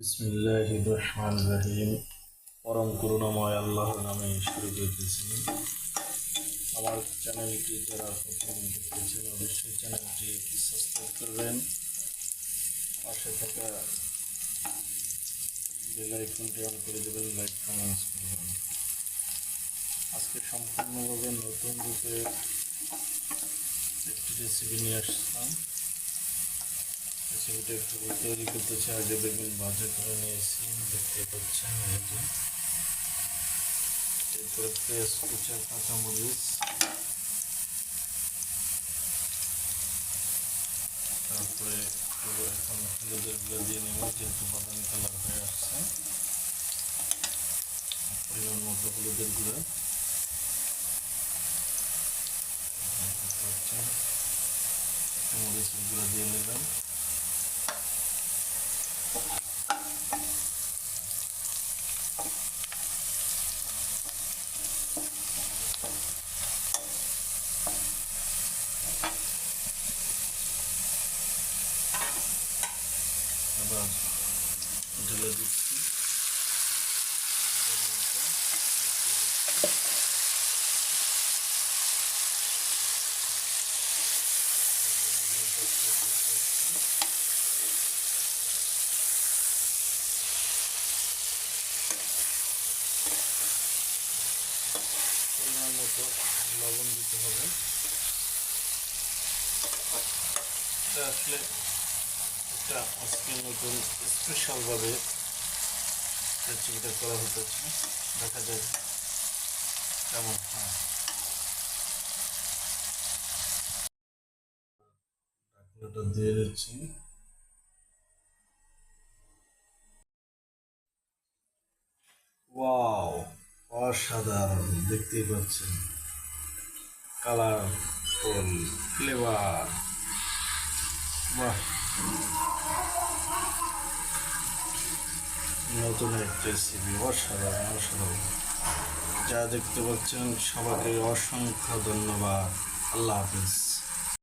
বিসমিল্লাহির রহমানির রহিম। পরম করুণাময় আল্লাহর নামে শুরু করতেছি। আমার চ্যানেলটি যারা প্রথম দেখতেছেন অবশ্যই চ্যানেলটি সাবস্ক্রাইব করবেন, পাশে থাকা বেল আইকনটি অন করে দেবেন, লাইক কমেন্টস করবেন। আজকে সম্পূর্ণভাবে নতুন রূপে একটি রেসিপি নিয়ে আসলাম। রেসিপিটা একটু তৈরি করতেছি। আগে বেগুন ভাজা করে নিয়েছি, দেখতে পাচ্ছেন। এরপরে পেঁয়াজ কুচা, কাঁচামরিচ, তারপরে এখন হলুদের গুঁড়া দিয়ে নেব, যেহেতু বাদামি কালার হয়ে আসছে। পরিমাণ মতো হলুদের গুঁড়া, মরিচের গুঁড়া দিয়ে নেবেন। আবার ঢেলে দিচ্ছি। পরিমাণ মতো লবণ দিতে হবে। এটা আসলে একটা আজকের নতুন স্পেশালভাবে রেসিপিটা করা হতেছে, দেখা যায় কেমন হয়। ঢাকনাটা দিয়ে দিচ্ছি। ওয়াও, অসাধারণ! দেখতেই পাচ্ছেন, কালারফুল, ফ্লেভার, বাহ! নতুন একটা রেসিপি, অসাধারণ অসাধারণ। যা দেখতে পাচ্ছেন, সবাইকে অসংখ্য ধন্যবাদ। আল্লাহ হাফিজ।